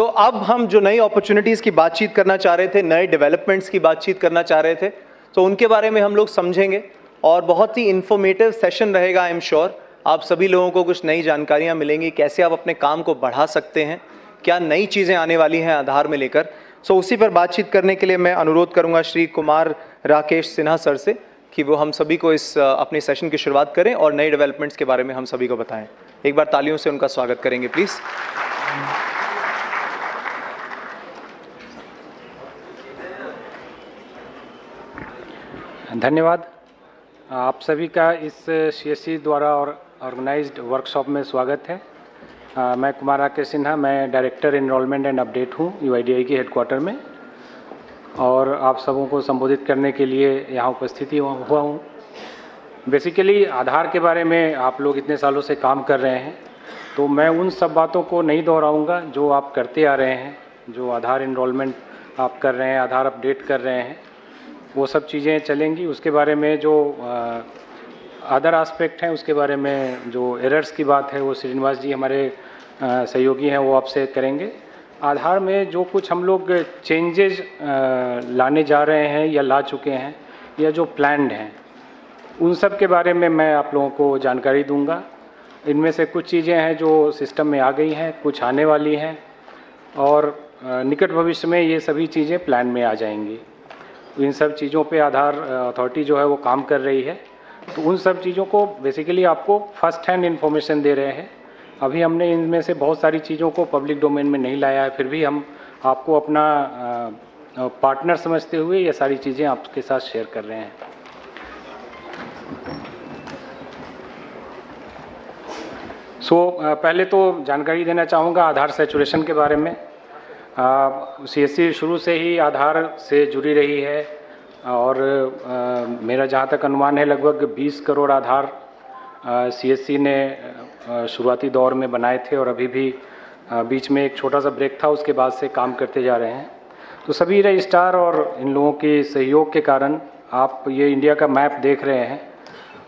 तो अब हम जो नई अपॉर्चुनिटीज़ की बातचीत करना चाह रहे थे, नए डेवलपमेंट्स की बातचीत करना चाह रहे थे, तो उनके बारे में हम लोग समझेंगे और बहुत ही इन्फॉर्मेटिव सेशन रहेगा। आई एम श्योर आप सभी लोगों को कुछ नई जानकारियां मिलेंगी, कैसे आप अपने काम को बढ़ा सकते हैं, क्या नई चीज़ें आने वाली हैं आधार में लेकर। सो उसी पर बातचीत करने के लिए मैं अनुरोध करूंगा श्री कुमार राकेश सिन्हा सर से कि वो हम सभी को इस अपने सेशन की शुरुआत करें और नए डेवलपमेंट्स के बारे में हम सभी को बताएं। एक बार तालियों से उनका स्वागत करेंगे प्लीज़। धन्यवाद। आप सभी का इस सीएससी द्वारा ऑर्गेनाइज्ड वर्कशॉप में स्वागत है। मैं कुमार राकेश सिन्हा, मैं डायरेक्टर एनरोलमेंट एंड अपडेट हूँ यूआईडीआई के हेडक्वार्टर में, और आप सबों को संबोधित करने के लिए यहाँ उपस्थित हुआ हूँ। बेसिकली आधार के बारे में आप लोग इतने सालों से काम कर रहे हैं, तो मैं उन सब बातों को नहीं दोहराऊँगा जो आप करते आ रहे हैं। जो आधार एनरोलमेंट आप कर रहे हैं, आधार अपडेट कर रहे हैं, वो सब चीज़ें चलेंगी। उसके बारे में जो अदर एस्पेक्ट हैं, उसके बारे में जो एरर्स की बात है, वो श्रीनिवास जी हमारे सहयोगी हैं, वो आपसे करेंगे। आधार में जो कुछ हम लोग चेंजेस लाने जा रहे हैं या ला चुके हैं या जो प्लान्ड हैं, उन सब के बारे में मैं आप लोगों को जानकारी दूंगा। इनमें से कुछ चीज़ें हैं जो सिस्टम में आ गई हैं, कुछ आने वाली हैं, और निकट भविष्य में ये सभी चीज़ें प्लान में आ जाएंगी। इन सब चीज़ों पे आधार अथॉरिटी जो है वो काम कर रही है। तो उन सब चीज़ों को बेसिकली आपको फर्स्ट हैंड इन्फॉर्मेशन दे रहे हैं। अभी हमने इनमें से बहुत सारी चीज़ों को पब्लिक डोमेन में नहीं लाया है, फिर भी हम आपको अपना पार्टनर समझते हुए ये सारी चीज़ें आपके साथ शेयर कर रहे हैं। पहले तो जानकारी देना चाहूँगा आधार सैचुरेशन के बारे में। सीएससी शुरू से ही आधार से जुड़ी रही है, और मेरा जहाँ तक अनुमान है लगभग 20 करोड़ आधार सीएससी ने शुरुआती दौर में बनाए थे, और अभी भी बीच में एक छोटा सा ब्रेक था, उसके बाद से काम करते जा रहे हैं। तो सभी रजिस्ट्रार और इन लोगों के सहयोग के कारण आप ये इंडिया का मैप देख रहे हैं,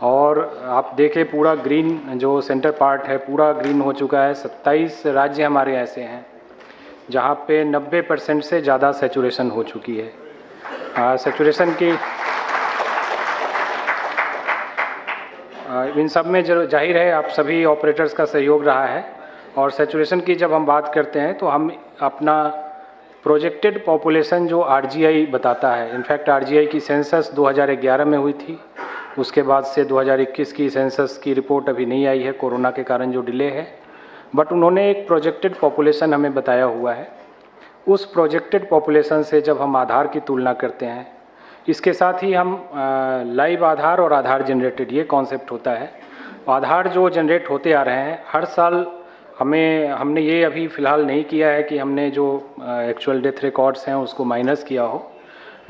और आप देखें पूरा ग्रीन जो सेंटर पार्ट है पूरा ग्रीन हो चुका है। 27 राज्य हमारे ऐसे हैं जहाँ पे 90% से ज़्यादा सैचुरेशन हो चुकी है। सैचुरेशन की इन सब में जाहिर है आप सभी ऑपरेटर्स का सहयोग रहा है। और सैचुरेशन की जब हम बात करते हैं तो हम अपना प्रोजेक्टेड पॉपुलेशन जो आरजीआई बताता है, इनफैक्ट आरजीआई की सेंसस 2011 में हुई थी, उसके बाद से 2021 की सेंसस की रिपोर्ट अभी नहीं आई है कोरोना के कारण जो डिले है, बट उन्होंने एक प्रोजेक्टेड पॉपुलेशन हमें बताया हुआ है। उस प्रोजेक्टेड पॉपुलेशन से जब हम आधार की तुलना करते हैं, इसके साथ ही हम लाइव आधार और आधार जनरेटेड, ये कॉन्सेप्ट होता है। आधार जो जनरेट होते आ रहे हैं हर साल, हमने ये अभी फ़िलहाल नहीं किया है कि हमने जो एक्चुअल डेथ रिकॉर्ड्स हैं उसको माइनस किया हो,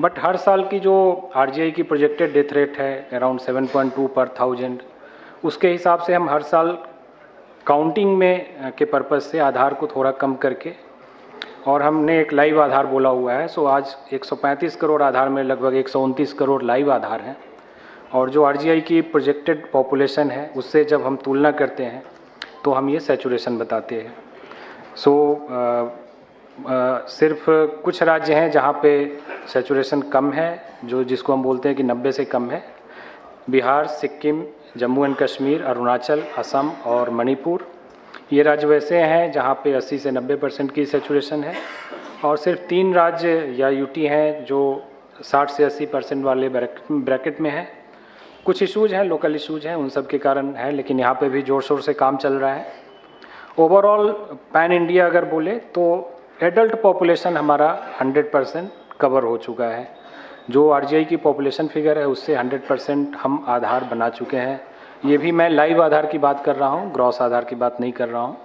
बट हर साल की जो आरजीआई की प्रोजेक्टेड डेथ रेट है अराउंड 7.2 पर 1000, उसके हिसाब से हम हर साल काउंटिंग में के पर्पज़ से आधार को थोड़ा कम करके, और हमने एक लाइव आधार बोला हुआ है। सो आज 135 करोड़ आधार में लगभग 129 करोड़ लाइव आधार हैं, और जो आरजीआई की प्रोजेक्टेड पॉपुलेशन है उससे जब हम तुलना करते हैं तो हम ये सैचुरेशन बताते हैं। सिर्फ कुछ राज्य हैं जहाँ पे सैचुरेशन कम है, जिसको हम बोलते हैं कि 90 से कम है। बिहार, सिक्किम, जम्मू एंड कश्मीर, अरुणाचल, असम और मणिपुर, ये राज्य वैसे हैं जहाँ पे 80 से 90% की सैचुरेशन है। और सिर्फ 3 राज्य या यूटी हैं जो 60 से 80% वाले ब्रैकेट में हैं। कुछ इशूज़ हैं, लोकल इशूज़ हैं, उन सब के कारण है, लेकिन यहाँ पे भी ज़ोर शोर से काम चल रहा है। ओवरऑल पैन इंडिया अगर बोले तो एडल्ट पॉपुलेशन हमारा 100% कवर हो चुका है। जो आरजीआई की पॉपुलेशन फिगर है उससे 100% हम आधार बना चुके हैं। ये भी मैं लाइव आधार की बात कर रहा हूँ, ग्रॉस आधार की बात नहीं कर रहा हूँ।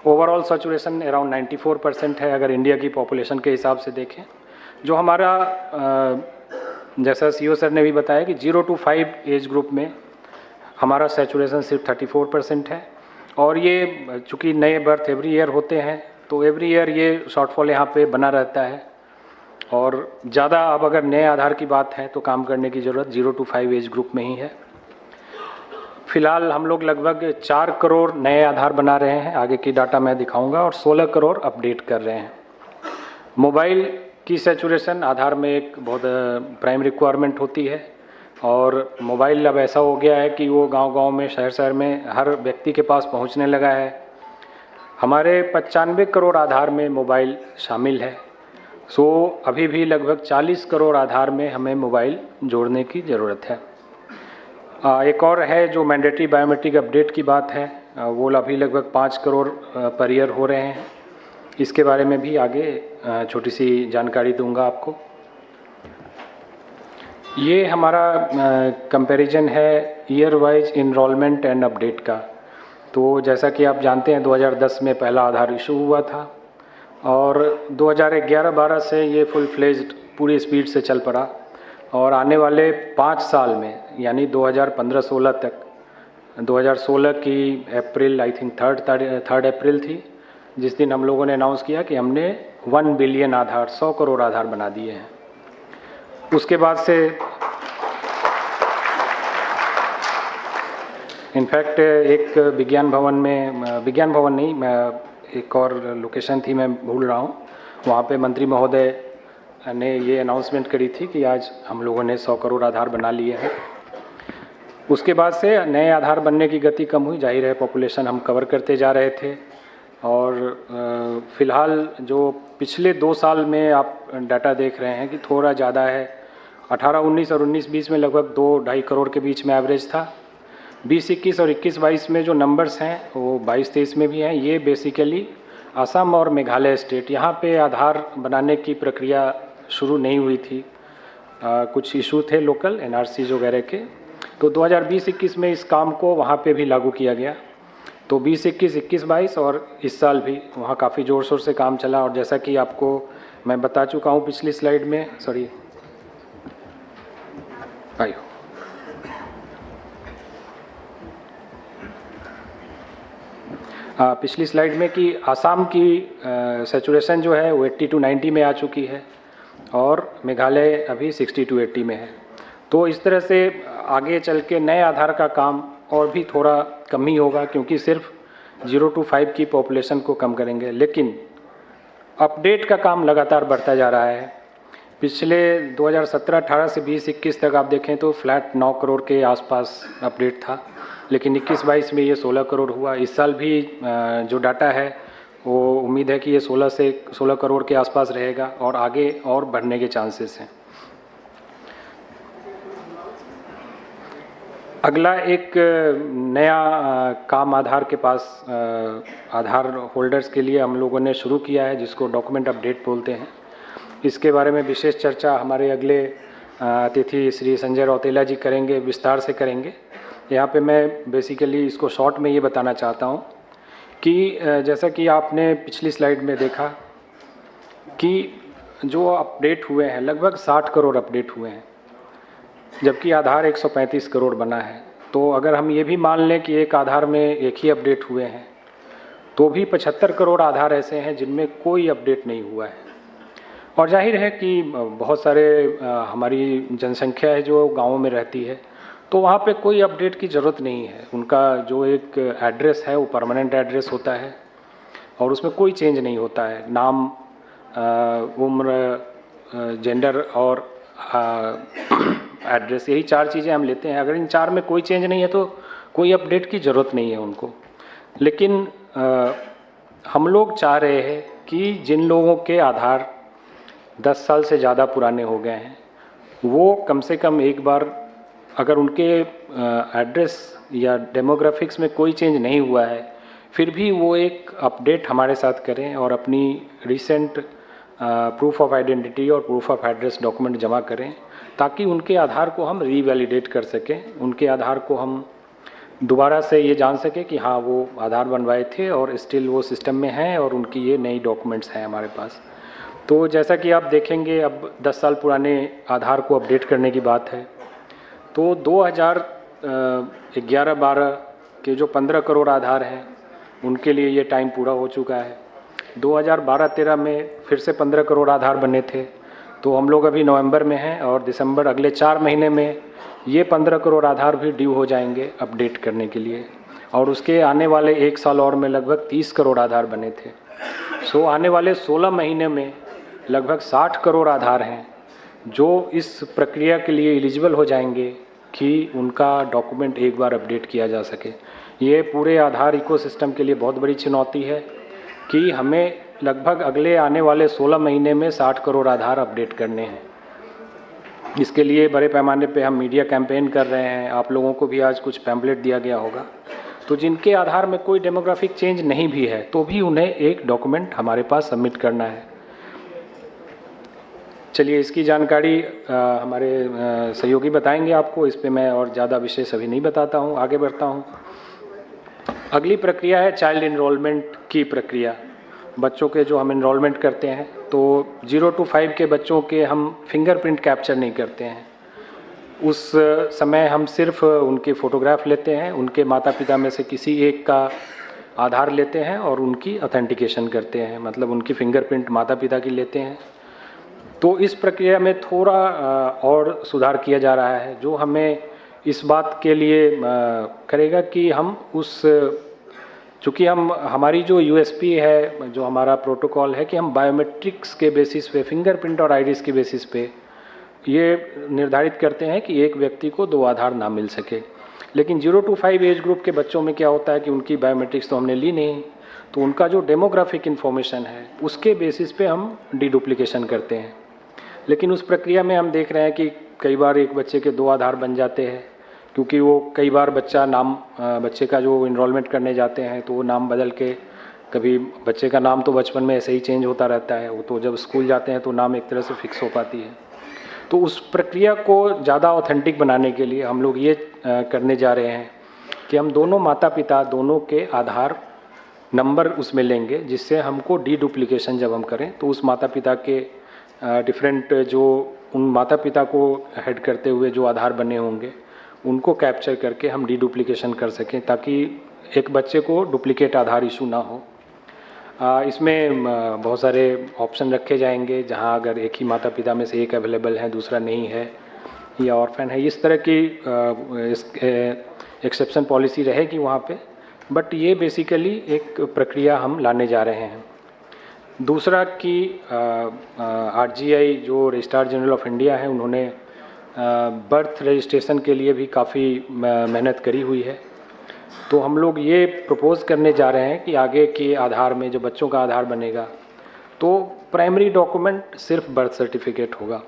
ओवरऑल सैचुरेशन अराउंड 94% है अगर इंडिया की पॉपुलेशन के हिसाब से देखें। जो हमारा जैसा सीओ सर ने भी बताया कि 0 to 5 एज ग्रुप में हमारा सैचुरेशन सिर्फ 34% है। और ये चूँकि नए बर्थ एवरी ईयर होते हैं तो एवरी ईयर ये शॉर्टफॉल यहाँ पे बना रहता है, और ज़्यादा अब अगर नए आधार की बात है तो काम करने की ज़रूरत 0 to 5 एज ग्रुप में ही है। फिलहाल हम लोग लगभग 4 करोड़ नए आधार बना रहे हैं, आगे की डाटा मैं दिखाऊंगा, और 16 करोड़ अपडेट कर रहे हैं। मोबाइल की सैचुरेशन आधार में एक बहुत प्राइम रिक्वायरमेंट होती है, और मोबाइल अब ऐसा हो गया है कि वो गांव-गांव में, शहर-शहर में हर व्यक्ति के पास पहुंचने लगा है। हमारे 95 करोड़ आधार में मोबाइल शामिल है। सो अभी भी लगभग 40 करोड़ आधार में हमें मोबाइल जोड़ने की ज़रूरत है। एक और है जो मैंडेटरी बायोमेट्रिक अपडेट की बात है, वो अभी लगभग 5 करोड़ पर ईयर हो रहे हैं। इसके बारे में भी आगे छोटी सी जानकारी दूंगा आपको। ये हमारा कंपैरिजन है year wise enrolment and update का। तो जैसा कि आप जानते हैं 2010 में पहला आधार इशू हुआ था, और 2011-12 से ये फुल फ्लेज्ड पूरी स्पीड से चल पड़ा, और आने वाले 5 साल में यानी 2015-16 तक, 2016 की अप्रैल, आई थिंक 3 अप्रैल थी, जिस दिन हम लोगों ने अनाउंस किया कि हमने 1 बिलियन आधार, 100 करोड़ आधार बना दिए हैं। उसके बाद से इनफैक्ट एक विज्ञान भवन नहीं, एक और लोकेशन थी, मैं भूल रहा हूँ, वहाँ पे मंत्री महोदय ने ये अनाउंसमेंट करी थी कि आज हम लोगों ने 100 करोड़ आधार बना लिए हैं। उसके बाद से नए आधार बनने की गति कम हुई, जाहिर है पॉपुलेशन हम कवर करते जा रहे थे, और फ़िलहाल जो पिछले 2 साल में आप डाटा देख रहे हैं कि थोड़ा ज़्यादा है। 18-19 और 19-20 में लगभग 2-2.5 करोड़ के बीच में एवरेज था। 20-21 और 21-22 में जो नंबर्स हैं वो 22-23 में भी हैं। ये बेसिकली असम और मेघालय स्टेट, यहाँ पे आधार बनाने की प्रक्रिया शुरू नहीं हुई थी। कुछ इशू थे लोकल NRCs वगैरह के, तो 2020-21 में इस काम को वहाँ पे भी लागू किया गया। तो 20-21, 21-22 और इस साल भी वहाँ काफ़ी ज़ोर शोर से काम चला, और जैसा कि आपको मैं बता चुका हूँ पिछली स्लाइड में, पिछली स्लाइड में कि आसाम की सैचुरेशन जो है वो 80-90 में आ चुकी है, और मेघालय अभी 60-80 में है। तो इस तरह से आगे चल के नए आधार का काम और भी थोड़ा कम ही होगा, क्योंकि सिर्फ 0 to 5 की पॉपुलेशन को कम करेंगे, लेकिन अपडेट का काम लगातार बढ़ता जा रहा है। पिछले 2017-18 से 20-21 तक आप देखें तो फ्लैट 9 करोड़ के आसपास अपडेट था, लेकिन 21-22 में ये 16 करोड़ हुआ। इस साल भी जो डाटा है वो उम्मीद है कि ये 16 करोड़ के आसपास रहेगा, और आगे और बढ़ने के चांसेस हैं। अगला एक नया काम आधार के पास आधार होल्डर्स के लिए हम लोगों ने शुरू किया है, जिसको डॉक्यूमेंट अपडेट बोलते हैं। इसके बारे में विशेष चर्चा हमारे अगले अतिथि श्री संजय रौतेला जी करेंगे, विस्तार से करेंगे। यहाँ पे मैं बेसिकली इसको शॉर्ट में ये बताना चाहता हूँ कि जैसा कि आपने पिछली स्लाइड में देखा कि जो अपडेट हुए हैं लगभग 60 करोड़ अपडेट हुए हैं, जबकि आधार 135 करोड़ बना है। तो अगर हम ये भी मान लें कि एक आधार में एक ही अपडेट हुए हैं, तो भी 75 करोड़ आधार ऐसे हैं जिनमें कोई अपडेट नहीं हुआ है। और जाहिर है कि बहुत सारे हमारी जनसंख्या है जो गाँवों में रहती है, तो वहाँ पे कोई अपडेट की ज़रूरत नहीं है। उनका जो एक एड्रेस है वो परमानेंट एड्रेस होता है, और उसमें कोई चेंज नहीं होता है। नाम, उम्र, जेंडर और एड्रेस, यही 4 चीज़ें हम लेते हैं। अगर इन 4 में कोई चेंज नहीं है तो कोई अपडेट की ज़रूरत नहीं है उनको। लेकिन हम लोग चाह रहे हैं कि जिन लोगों के आधार 10 साल से ज़्यादा पुराने हो गए हैं, वो कम से कम एक बार, अगर उनके एड्रेस या डेमोग्राफिक्स में कोई चेंज नहीं हुआ है, फिर भी वो एक अपडेट हमारे साथ करें और अपनी रिसेंट प्रूफ ऑफ आइडेंटिटी और प्रूफ ऑफ एड्रेस डॉक्यूमेंट जमा करें, ताकि उनके आधार को हम रीवैलिडेट कर सकें, उनके आधार को हम दोबारा से ये जान सकें कि हाँ वो आधार बनवाए थे और स्टिल वो सिस्टम में हैं और उनकी ये नई डॉक्यूमेंट्स हैं हमारे पास। तो जैसा कि आप देखेंगे, अब 10 साल पुराने आधार को अपडेट करने की बात है, तो 2011-12 के जो 15 करोड़ आधार हैं उनके लिए ये टाइम पूरा हो चुका है। 2012-13 में फिर से 15 करोड़ आधार बने थे, तो हम लोग अभी नवंबर में हैं और दिसंबर अगले 4 महीने में ये 15 करोड़ आधार भी ड्यू हो जाएंगे अपडेट करने के लिए, और उसके आने वाले 1 साल और में लगभग 30 करोड़ आधार बने थे। सो आने वाले 16 महीने में लगभग 60 करोड़ आधार हैं जो इस प्रक्रिया के लिए एलिजिबल हो जाएंगे कि उनका डॉक्यूमेंट एक बार अपडेट किया जा सके। ये पूरे आधार इकोसिस्टम के लिए बहुत बड़ी चुनौती है कि हमें लगभग अगले आने वाले 16 महीने में 60 करोड़ आधार अपडेट करने हैं। इसके लिए बड़े पैमाने पे हम मीडिया कैंपेन कर रहे हैं। आप लोगों को भी आज कुछ पैम्पलेट दिया गया होगा। तो जिनके आधार में कोई डेमोग्राफिक चेंज नहीं भी है तो भी उन्हें एक डॉक्यूमेंट हमारे पास सबमिट करना है। चलिए, इसकी जानकारी हमारे सहयोगी बताएंगे आपको। इस पे मैं और ज़्यादा विशेष अभी नहीं बताता हूँ, आगे बढ़ता हूँ। अगली प्रक्रिया है चाइल्ड इनरोलमेंट की प्रक्रिया। बच्चों के जो हम इनरोलमेंट करते हैं तो 0 to 5 के बच्चों के हम फिंगरप्रिंट कैप्चर नहीं करते हैं। उस समय हम सिर्फ उनके फ़ोटोग्राफ लेते हैं, उनके माता पिता में से किसी एक का आधार लेते हैं और उनकी ऑथेंटिकेशन करते हैं, मतलब उनकी फिंगरप्रिंट माता पिता की लेते हैं। तो इस प्रक्रिया में थोड़ा और सुधार किया जा रहा है, जो हमें इस बात के लिए करेगा कि हम उस, चूँकि हमारी जो यूएसपी है, जो हमारा प्रोटोकॉल है कि हम बायोमेट्रिक्स के बेसिस पे, फिंगरप्रिंट और आइरिस के बेसिस पे ये निर्धारित करते हैं कि एक व्यक्ति को 2 आधार ना मिल सके। लेकिन 0 to 5 एज ग्रुप के बच्चों में क्या होता है कि उनकी बायोमेट्रिक्स तो हमने ली नहीं, तो उनका जो डेमोग्राफिक इन्फॉर्मेशन है उसके बेसिस पे हम डीडुप्लीकेशन करते हैं। लेकिन उस प्रक्रिया में हम देख रहे हैं कि कई बार एक बच्चे के 2 आधार बन जाते हैं, क्योंकि वो कई बार बच्चे का जो इनरोलमेंट करने जाते हैं तो वो नाम बदल के, कभी बच्चे का नाम तो बचपन में ऐसे ही चेंज होता रहता है, वो तो जब स्कूल जाते हैं तो नाम एक तरह से फिक्स हो पाती है। तो उस प्रक्रिया को ज़्यादा ऑथेंटिक बनाने के लिए हम लोग ये करने जा रहे हैं कि हम दोनों माता पिता दोनों के आधार नंबर उसमें लेंगे, जिससे हमको डीडुप्लीकेशन जब हम करें तो उस माता पिता के डिफरेंट जो उन माता पिता को हेड करते हुए जो आधार बने होंगे उनको कैप्चर करके हम डीडुप्लीकेशन कर सकें, ताकि एक बच्चे को डुप्लीकेट आधार इशू ना हो। इसमें बहुत सारे ऑप्शन रखे जाएंगे, जहां अगर एक ही माता पिता में से एक अवेलेबल है, दूसरा नहीं है या ऑर्फन है, इस तरह की एक्सेप्शन पॉलिसी रहेगी वहाँ पे। बट ये बेसिकली एक प्रक्रिया हम लाने जा रहे हैं। दूसरा कि आरजीआई जो रजिस्ट्रार जनरल ऑफ इंडिया है, उन्होंने बर्थ रजिस्ट्रेशन के लिए भी काफ़ी मेहनत करी हुई है। तो हम लोग ये प्रपोज़ करने जा रहे हैं कि आगे के आधार में जो बच्चों का आधार बनेगा तो प्राइमरी डॉक्यूमेंट सिर्फ बर्थ सर्टिफिकेट होगा।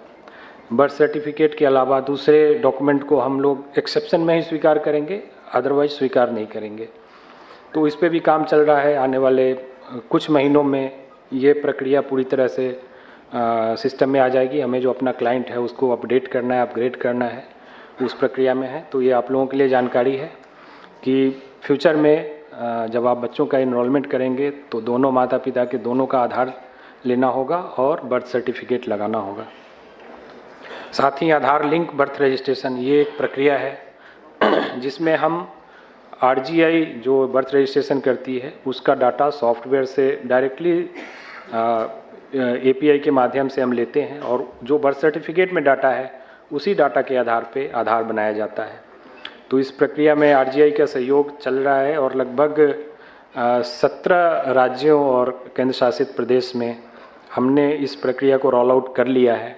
बर्थ सर्टिफिकेट के अलावा दूसरे डॉक्यूमेंट को हम लोग एक्सेप्शन में ही स्वीकार करेंगे, अदरवाइज स्वीकार नहीं करेंगे। तो इस पे भी काम चल रहा है। आने वाले कुछ महीनों में ये प्रक्रिया पूरी तरह से सिस्टम में आ जाएगी। हमें जो अपना क्लाइंट है उसको अपडेट करना है, अपग्रेड करना है, उस प्रक्रिया में है। तो ये आप लोगों के लिए जानकारी है कि फ्यूचर में जब आप बच्चों का इनरोलमेंट करेंगे तो दोनों माता पिता के दोनों का आधार लेना होगा और बर्थ सर्टिफिकेट लगाना होगा। साथ ही आधार लिंक बर्थ रजिस्ट्रेशन ये एक प्रक्रिया है जिसमें हम आरजीआई जो बर्थ रजिस्ट्रेशन करती है उसका डाटा सॉफ्टवेयर से डायरेक्टली एपीआई के माध्यम से हम लेते हैं और जो बर्थ सर्टिफिकेट में डाटा है उसी डाटा के आधार पे आधार बनाया जाता है। तो इस प्रक्रिया में आरजीआई का सहयोग चल रहा है और लगभग 17 राज्यों और केंद्र शासित प्रदेश में हमने इस प्रक्रिया को रोल आउट कर लिया है।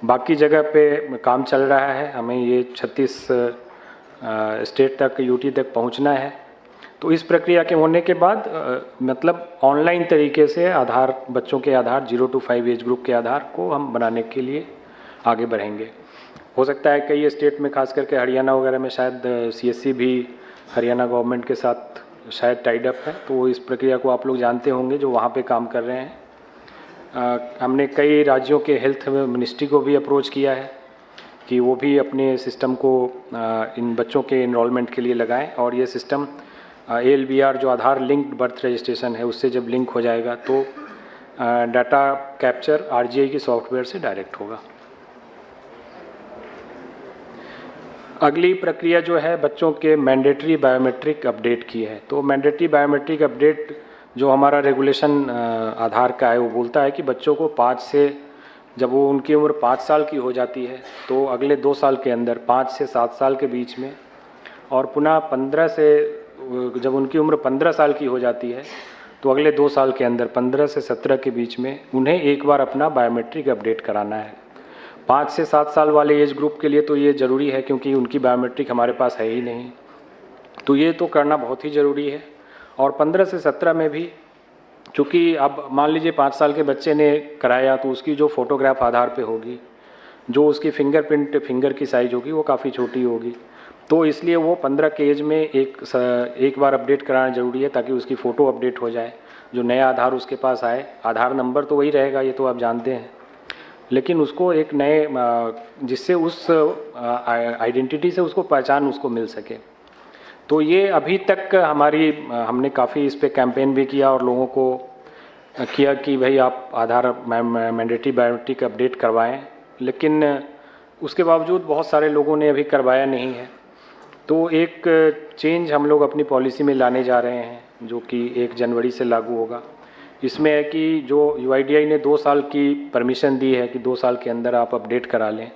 बाकी जगह पे काम चल रहा है। हमें ये 36 स्टेट तक, यूटी तक पहुंचना है। तो इस प्रक्रिया के होने के बाद मतलब ऑनलाइन तरीके से आधार, बच्चों के आधार 0 to 5 एज ग्रुप के आधार को हम बनाने के लिए आगे बढ़ेंगे। हो सकता है कई स्टेट में, खास करके हरियाणा वगैरह में शायद सीएससी भी हरियाणा गवर्नमेंट के साथ शायद टाइड अप है, तो इस प्रक्रिया को आप लोग जानते होंगे जो वहाँ पे काम कर रहे हैं। हमने कई राज्यों के हेल्थ मिनिस्ट्री को भी अप्रोच किया है कि वो भी अपने सिस्टम को इन बच्चों के इनरोलमेंट के लिए लगाएं और ये सिस्टम ALBR जो आधार लिंक्ड बर्थ रजिस्ट्रेशन है उससे जब लिंक हो जाएगा तो डाटा कैप्चर आरजीआई की सॉफ्टवेयर से डायरेक्ट होगा। अगली प्रक्रिया जो है बच्चों के मैंडेटरी बायोमेट्रिक अपडेट की है। तो मैंडेटरी बायोमेट्रिक अपडेट जो हमारा रेगुलेशन आधार का है वो बोलता है कि बच्चों को 5 से जब वो उनकी उम्र 5 साल की हो जाती है तो अगले 2 साल के अंदर 5 से 7 साल के बीच में, और पुनः 15 से जब उनकी उम्र 15 साल की हो जाती है तो अगले 2 साल के अंदर 15 से 17 के बीच में उन्हें एक बार अपना बायोमेट्रिक अपडेट कराना है। 5 से 7 साल वाले एज ग्रुप के लिए तो ये ज़रूरी है क्योंकि उनकी बायोमेट्रिक हमारे पास है ही नहीं, तो ये तो करना बहुत ही ज़रूरी है। और 15 से 17 में भी, चूँकि अब मान लीजिए 5 साल के बच्चे ने कराया तो उसकी जो फ़ोटोग्राफ आधार पे होगी, जो उसकी फिंगरप्रिंट फिंगर की साइज़ होगी वो काफ़ी छोटी होगी, तो इसलिए वो 15 के एज में एक बार अपडेट कराना ज़रूरी है ताकि उसकी फ़ोटो अपडेट हो जाए, जो नया आधार उसके पास आए। आधार नंबर तो वही रहेगा, ये तो आप जानते हैं, लेकिन उसको एक नए जिससे उस आइडेंटिटी से उसको पहचान उसको मिल सके। तो ये अभी तक हमने काफ़ी इस पे कैंपेन भी किया और लोगों को किया कि भाई आप आधार मैंडेटरी बायोमेट्रिक अपडेट करवाएं, लेकिन उसके बावजूद बहुत सारे लोगों ने अभी करवाया नहीं है। तो एक चेंज हम लोग अपनी पॉलिसी में लाने जा रहे हैं जो कि 1 जनवरी से लागू होगा। इसमें है कि जो UIDAI ने 2 साल की परमिशन दी है कि 2 साल के अंदर आप अपडेट करा लें,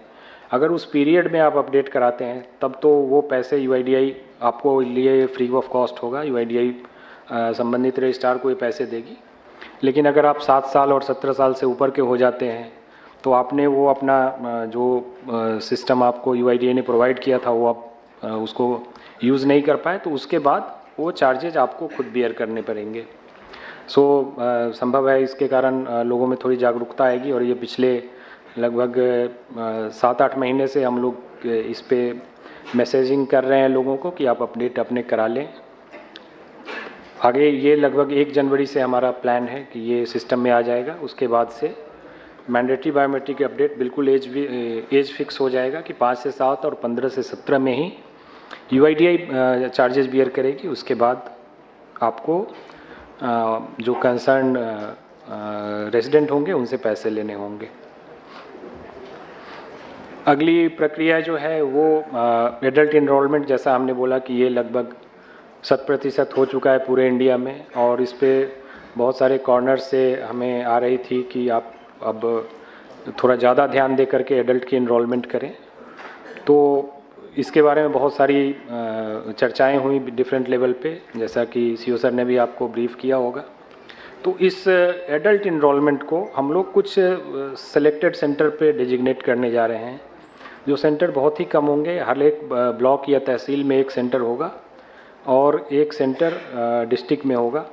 अगर उस पीरियड में आप अपडेट कराते हैं तब तो वो पैसे UIDAI आपको लिए फ्री ऑफ कॉस्ट होगा, UIDAI संबंधित रजिस्ट्रार को ये पैसे देगी। लेकिन अगर आप 7 साल और 17 साल से ऊपर के हो जाते हैं तो आपने वो अपना जो सिस्टम आपको UIDAI ने प्रोवाइड किया था वो आप उसको यूज़ नहीं कर पाए, तो उसके बाद वो चार्जेज आपको खुद बियर करने पड़ेंगे। संभव है इसके कारण लोगों में थोड़ी जागरूकता आएगी, और ये पिछले लगभग 7-8 महीने से हम लोग इस पे मैसेजिंग कर रहे हैं लोगों को कि आप अपडेट अपने करा लें। आगे ये लगभग 1 जनवरी से हमारा प्लान है कि ये सिस्टम में आ जाएगा। उसके बाद से मैंडेटरी बायोमेट्रिक अपडेट बिल्कुल एज फिक्स हो जाएगा कि 5 से 7 और 15 से 17 में ही UIDAI चार्जेस बियर करेगी। उसके बाद आपको जो कंसर्न रेजिडेंट होंगे उनसे पैसे लेने होंगे। अगली प्रक्रिया जो है वो एडल्ट इनरोलमेंट, जैसा हमने बोला कि ये लगभग 100% हो चुका है पूरे इंडिया में, और इस पे बहुत सारे कॉर्नर से हमें आ रही थी कि आप अब थोड़ा ज़्यादा ध्यान दे करके एडल्ट की इनरोलमेंट करें। तो इसके बारे में बहुत सारी चर्चाएं हुई डिफरेंट लेवल पे, जैसा कि CO सर ने भी आपको ब्रीफ किया होगा। तो इस एडल्ट इनरोलमेंट को हम लोग कुछ सेलेक्टेड सेंटर पे डेजिग्नेट करने जा रहे हैं, जो सेंटर बहुत ही कम होंगे। हर एक ब्लॉक या तहसील में एक सेंटर होगा और एक सेंटर डिस्ट्रिक्ट में होगा।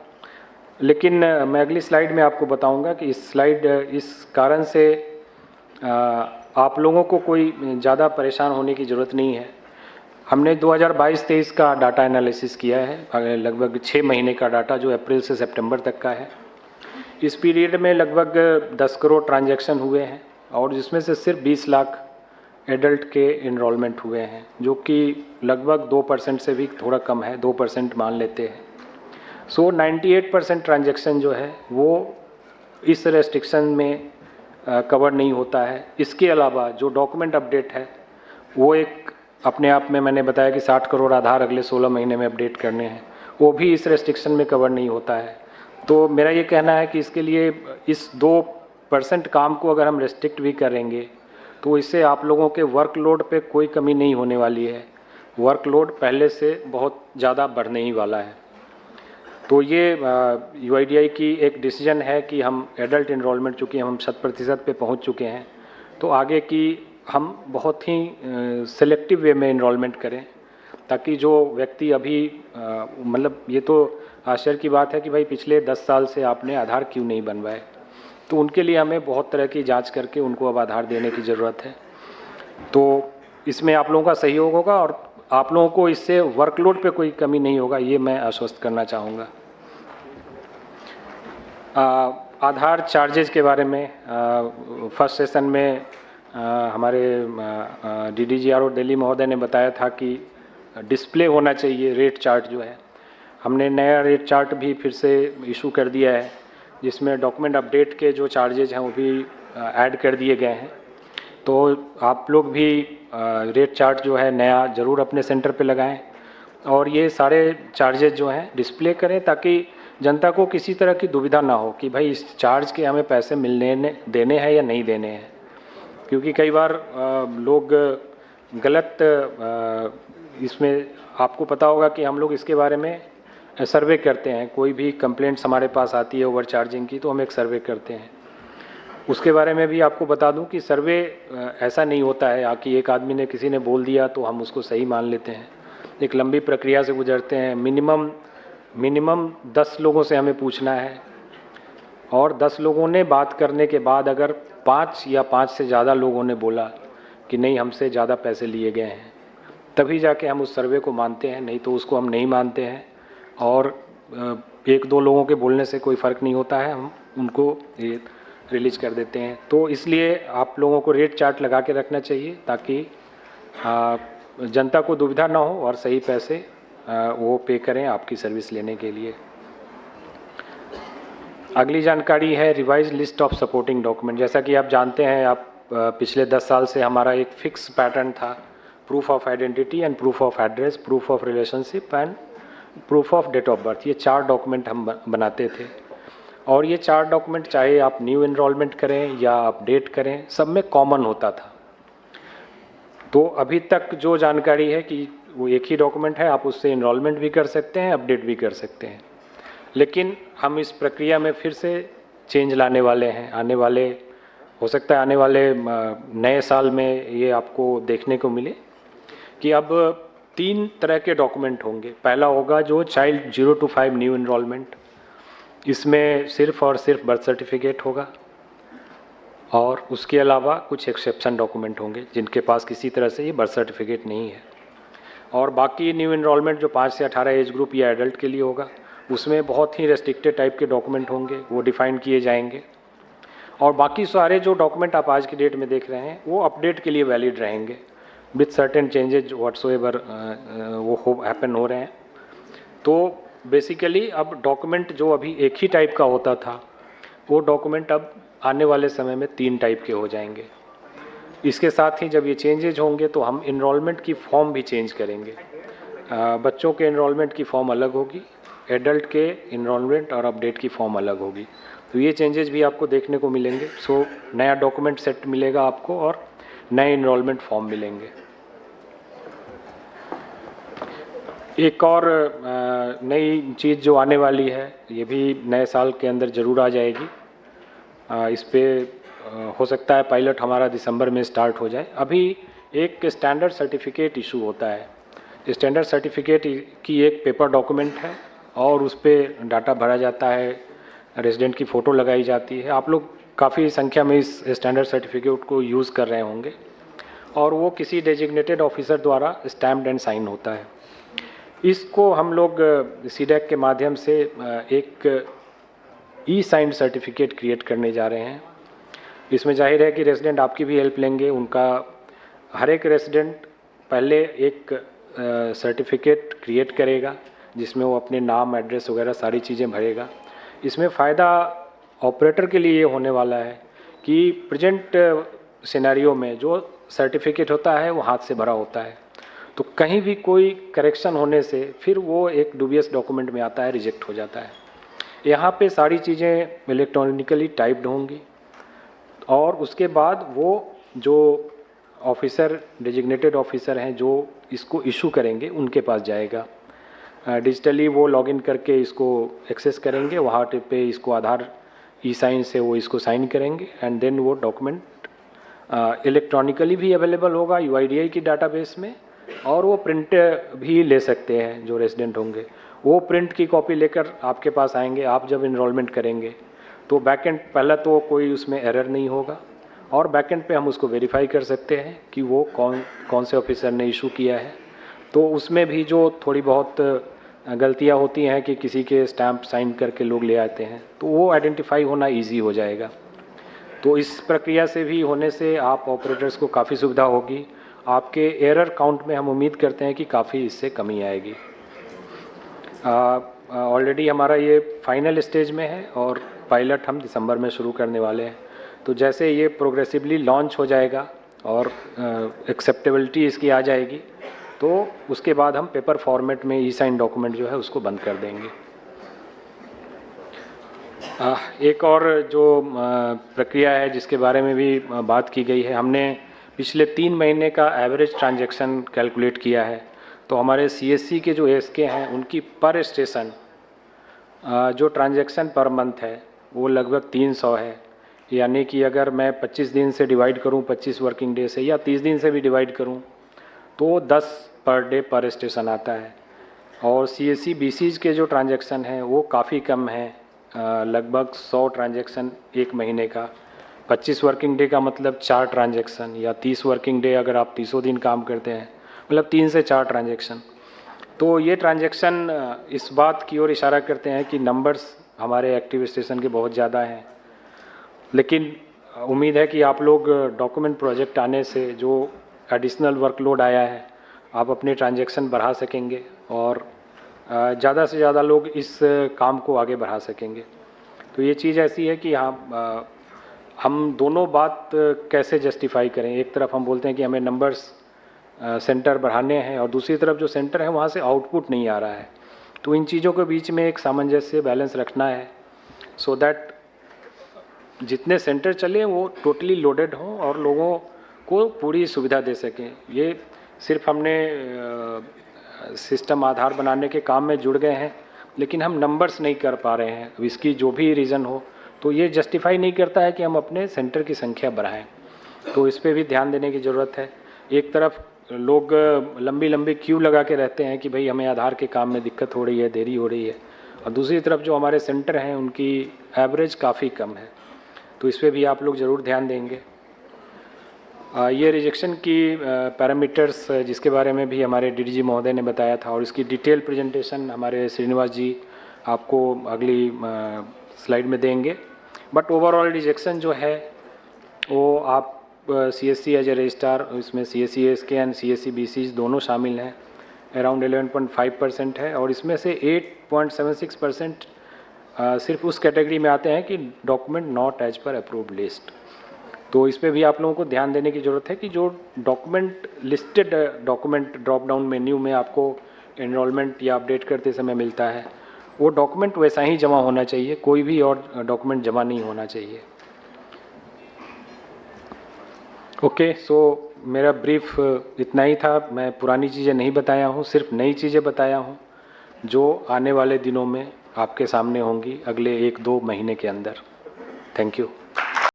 लेकिन मैं अगली स्लाइड में आपको बताऊंगा कि इस कारण से आप लोगों को कोई ज़्यादा परेशान होने की ज़रूरत नहीं है। हमने 2022-23 का डाटा एनालिसिस किया है, लगभग 6 महीने का डाटा जो अप्रैल से सितंबर तक का है। इस पीरियड में लगभग 10 करोड़ ट्रांजैक्शन हुए हैं, और जिसमें से सिर्फ 20 लाख एडल्ट के इनरोलमेंट हुए हैं, जो कि लगभग 2% से भी थोड़ा कम है, 2% मान लेते हैं। 98% ट्रांजैक्शन जो है वो इस रेस्ट्रिक्शन में कवर नहीं होता है। इसके अलावा जो डॉक्यूमेंट अपडेट है वो एक अपने आप में, मैंने बताया कि 60 करोड़ आधार अगले 16 महीने में अपडेट करने हैं, वो भी इस रेस्ट्रिक्शन में कवर नहीं होता है। तो मेरा ये कहना है कि इसके लिए इस 2% काम को अगर हम रेस्ट्रिक्ट भी करेंगे तो इससे आप लोगों के वर्कलोड पे कोई कमी नहीं होने वाली है। वर्कलोड पहले से बहुत ज़्यादा बढ़ने ही वाला है। तो ये UIDAI की एक डिसीजन है कि हम एडल्ट इनरोलमेंट, चूँकि हम 100% पे पहुँच चुके हैं, तो आगे की हम बहुत ही सेलेक्टिव वे में इनरोलमेंट करें, ताकि जो व्यक्ति अभी मतलब ये तो आश्चर्य की बात है कि भाई पिछले 10 साल से आपने आधार क्यों नहीं बनवाए, तो उनके लिए हमें बहुत तरह की जांच करके उनको अब आधार देने की ज़रूरत है। तो इसमें आप लोगों का सहयोग होगा और आप लोगों को इससे वर्कलोड पे कोई कमी नहीं होगा, ये मैं आश्वस्त करना चाहूँगा। आधार चार्जेस के बारे में फर्स्ट सेशन में हमारे DDGRO दिल्ली महोदय ने बताया था कि डिस्प्ले होना चाहिए रेट चार्ट जो है। हमने नया रेट चार्ट भी फिर से इशू कर दिया है, जिसमें डॉक्यूमेंट अपडेट के जो चार्जेज हैं वो भी ऐड कर दिए गए हैं। तो आप लोग भी रेट चार्ट जो है नया ज़रूर अपने सेंटर पे लगाएं, और ये सारे चार्जेज जो हैं डिस्प्ले करें, ताकि जनता को किसी तरह की दुविधा ना हो कि भाई इस चार्ज के हमें पैसे देने हैं या नहीं देने हैं। क्योंकि कई बार लोग गलत इसमें, आपको पता होगा कि हम लोग इसके बारे में सर्वे करते हैं। कोई भी कंप्लेंट्स हमारे पास आती है ओवर चार्जिंग की, तो हम एक सर्वे करते हैं। उसके बारे में भी आपको बता दूं कि सर्वे ऐसा नहीं होता है कि एक आदमी ने, किसी ने बोल दिया तो हम उसको सही मान लेते हैं। एक लंबी प्रक्रिया से गुजरते हैं। मिनिमम 10 लोगों से हमें पूछना है, और 10 लोगों ने बात करने के बाद अगर 5 या 5 से ज़्यादा लोगों ने बोला कि नहीं हमसे ज़्यादा पैसे लिए गए हैं, तभी जाके हम उस सर्वे को मानते हैं, नहीं तो उसको हम नहीं मानते हैं। और 1-2 लोगों के बोलने से कोई फ़र्क नहीं होता है, हम उनको ये रिलीज कर देते हैं। तो इसलिए आप लोगों को रेट चार्ट लगा के रखना चाहिए, ताकि जनता को दुविधा ना हो और सही पैसे वो पे करें आपकी सर्विस लेने के लिए। अगली जानकारी है revise list of supporting document. जैसा कि आप जानते हैं, आप पिछले 10 साल से हमारा एक फिक्स पैटर्न था, proof of identity and proof of address, proof of relationship and proof of date of birth. ये 4 डॉक्यूमेंट हम बनाते थे, और ये 4 डॉक्यूमेंट चाहे आप न्यू एनरोलमेंट करें या अपडेट करें, सब में कॉमन होता था। तो अभी तक जो जानकारी है कि वो एक ही डॉक्यूमेंट है, आप उससे एनरोलमेंट भी कर सकते हैं, अपडेट भी कर सकते हैं। लेकिन हम इस प्रक्रिया में फिर से चेंज लाने वाले हैं। हो सकता है आने वाले नए साल में ये आपको देखने को मिले कि अब 3 तरह के डॉक्यूमेंट होंगे। पहला होगा जो चाइल्ड 0 to 5 न्यू एनरोलमेंट, इसमें सिर्फ और सिर्फ बर्थ सर्टिफिकेट होगा, और उसके अलावा कुछ एक्सेप्शन डॉक्यूमेंट होंगे जिनके पास किसी तरह से ये बर्थ सर्टिफिकेट नहीं है। और बाकी न्यू एनरोलमेंट जो 5 से 18 एज ग्रुप या एडल्ट के लिए होगा, उसमें बहुत ही रेस्ट्रिक्टेड टाइप के डॉक्यूमेंट होंगे, वो डिफाइन किए जाएंगे। और बाकी सारे जो डॉक्यूमेंट आप आज की डेट में देख रहे हैं, वो अपडेट के लिए वैलिड रहेंगे विथ सर्टेन चेंजेज व्हाट्सोएवर वो हैपन हो रहे हैं। तो बेसिकली अब डॉक्यूमेंट जो अभी एक ही टाइप का होता था, वो डॉक्यूमेंट अब आने वाले समय में 3 टाइप के हो जाएंगे। इसके साथ ही जब ये चेंजेज होंगे तो हम इनरोलमेंट की फॉर्म भी चेंज करेंगे। बच्चों के इनरोलमेंट की फॉर्म अलग होगी, एडल्ट के इनरोलमेंट और अपडेट की फॉर्म अलग होगी। तो ये चेंजेस भी आपको देखने को मिलेंगे। सो नया डॉक्यूमेंट सेट मिलेगा आपको और नए इनरोलमेंट फॉर्म मिलेंगे। एक और नई चीज़ जो आने वाली है, ये भी नए साल के अंदर ज़रूर आ जाएगी। इस पे हो सकता है पायलट हमारा दिसंबर में स्टार्ट हो जाए। अभी एक स्टैंडर्ड सर्टिफिकेट इशू होता है। स्टैंडर्ड सर्टिफिकेट की एक पेपर डॉक्यूमेंट है, और उस पर डाटा भरा जाता है, रेजिडेंट की फ़ोटो लगाई जाती है। आप लोग काफ़ी संख्या में इस स्टैंडर्ड सर्टिफिकेट को यूज़ कर रहे होंगे, और वो किसी डेजिग्नेटेड ऑफिसर द्वारा स्टैम्प्ड एंड साइन होता है। इसको हम लोग सीडैक के माध्यम से एक ई साइंड सर्टिफिकेट क्रिएट करने जा रहे हैं। इसमें जाहिर है कि रेजिडेंट आपकी भी हेल्प लेंगे। उनका हर एक रेजिडेंट पहले एक सर्टिफिकेट क्रिएट करेगा, जिसमें वो अपने नाम, एड्रेस वगैरह सारी चीज़ें भरेगा। इसमें फ़ायदा ऑपरेटर के लिए ये होने वाला है कि प्रेजेंट सिनेरियो में जो सर्टिफिकेट होता है वो हाथ से भरा होता है, तो कहीं भी कोई करेक्शन होने से फिर वो एक डूबियस डॉक्यूमेंट में आता है, रिजेक्ट हो जाता है। यहाँ पे सारी चीज़ें इलेक्ट्रॉनिकली टाइप्ड होंगी, और उसके बाद वो जो ऑफिसर, डेजिग्नेटेड ऑफिसर हैं जो इसको इशू करेंगे, उनके पास जाएगा। डिजिटली वो लॉगिन करके इसको एक्सेस करेंगे, वहाँ पे इसको आधार ई साइन से वो इसको साइन करेंगे, एंड देन वो डॉक्यूमेंट इलेक्ट्रॉनिकली भी अवेलेबल होगा UIDAI की डाटाबेस में, और वो प्रिंट भी ले सकते हैं। जो रेजिडेंट होंगे वो प्रिंट की कॉपी लेकर आपके पास आएंगे। आप जब इनरोलमेंट करेंगे तो बैकएंड, पहला तो कोई उसमें एरर नहीं होगा, और बैकएंड पे हम उसको वेरीफाई कर सकते हैं कि वो कौन से ऑफिसर ने इशू किया है। तो उसमें भी जो थोड़ी बहुत गलतियां होती हैं कि किसी के स्टैंप साइन करके लोग ले आते हैं, तो वो आइडेंटिफाई होना इजी हो जाएगा। तो इस प्रक्रिया से भी होने से आप ऑपरेटर्स को काफ़ी सुविधा होगी। आपके एरर काउंट में हम उम्मीद करते हैं कि काफ़ी इससे कमी आएगी। ऑलरेडी हमारा ये फाइनल स्टेज में है, और पायलट हम दिसंबर में शुरू करने वाले हैं। तो जैसे ये प्रोग्रेसिवली लॉन्च हो जाएगा और एक्सेप्टेबिलिटी इसकी आ जाएगी, तो उसके बाद हम पेपर फॉर्मेट में ई साइन डॉक्यूमेंट जो है उसको बंद कर देंगे। एक और जो प्रक्रिया है जिसके बारे में भी बात की गई है, हमने पिछले 3 महीने का एवरेज ट्रांजैक्शन कैलकुलेट किया है। तो हमारे सीएससी के जो एएसके हैं उनकी पर स्टेशन जो ट्रांजैक्शन पर मंथ है वो लगभग 300 है। यानी कि अगर मैं 25 दिन से डिवाइड करूं, 25 वर्किंग डे से, या 30 दिन से भी डिवाइड करूं, तो 10 पर डे पर स्टेशन आता है। और सीएससी बीसीज के जो ट्रांजैक्शन हैं वो काफ़ी कम है, लगभग 100 ट्रांजैक्शन एक महीने का। 25 वर्किंग डे का मतलब 4 ट्रांजैक्शन, या 30 वर्किंग डे अगर आप 30 दिन काम करते हैं मतलब 3 से 4 ट्रांजैक्शन। तो ये ट्रांजैक्शन इस बात की ओर इशारा करते हैं कि नंबर्स हमारे एक्टिव स्टेशन के बहुत ज़्यादा हैं। लेकिन उम्मीद है कि आप लोग डॉक्यूमेंट प्रोजेक्ट आने से जो एडिशनल वर्कलोड आया है आप अपने ट्रांजैक्शन बढ़ा सकेंगे और ज़्यादा से ज़्यादा लोग इस काम को आगे बढ़ा सकेंगे। तो ये चीज़ ऐसी है कि हम दोनों बात कैसे जस्टिफाई करें। एक तरफ हम बोलते हैं कि हमें नंबर्स सेंटर बढ़ाने हैं और दूसरी तरफ जो सेंटर है वहाँ से आउटपुट नहीं आ रहा है। तो इन चीज़ों के बीच में एक सामंजस्य बैलेंस रखना है सो दैट जितने सेंटर चले वो टोटली लोडेड हों और लोगों को पूरी सुविधा दे सकें। ये सिर्फ हमने सिस्टम आधार बनाने के काम में जुड़ गए हैं, लेकिन हम नंबर्स नहीं कर पा रहे हैं। इसकी जो भी रीज़न हो तो ये जस्टिफाई नहीं करता है कि हम अपने सेंटर की संख्या बढ़ाएं। तो इस पर भी ध्यान देने की ज़रूरत है। एक तरफ लोग लंबी लंबी क्यू लगा के रहते हैं कि भाई हमें आधार के काम में दिक्कत हो रही है, देरी हो रही है, और दूसरी तरफ जो हमारे सेंटर हैं उनकी एवरेज काफ़ी कम है। तो इस पर भी आप लोग ज़रूर ध्यान देंगे। ये रिजेक्शन की पैरामीटर्स जिसके बारे में भी हमारे डीडीजी महोदय ने बताया था और इसकी डिटेल प्रेजेंटेशन हमारे श्रीनिवास जी आपको अगली स्लाइड में देंगे। बट ओवरऑल रिजेक्शन जो है वो आप सीएससी एज ए रजिस्ट्रार, इसमें सीएससी एएसके एंड सीएससी बीसीज दोनों शामिल हैं, अराउंड 11.5% है। और इसमें से 8.76% सिर्फ उस कैटेगरी में आते हैं कि document not as per approved list. तो इस पर भी आप लोगों को ध्यान देने की ज़रूरत है कि जो document listed document drop down menu में आपको एनरोलमेंट या अपडेट करते समय मिलता है वो डॉक्यूमेंट वैसा ही जमा होना चाहिए, कोई भी और डॉक्यूमेंट जमा नहीं होना चाहिए। ओके, सो मेरा ब्रीफ इतना ही था। मैं पुरानी चीज़ें नहीं बताया हूँ, सिर्फ नई चीज़ें बताया हूँ जो आने वाले दिनों में आपके सामने होंगी अगले 1-2 महीने के अंदर। Thank you.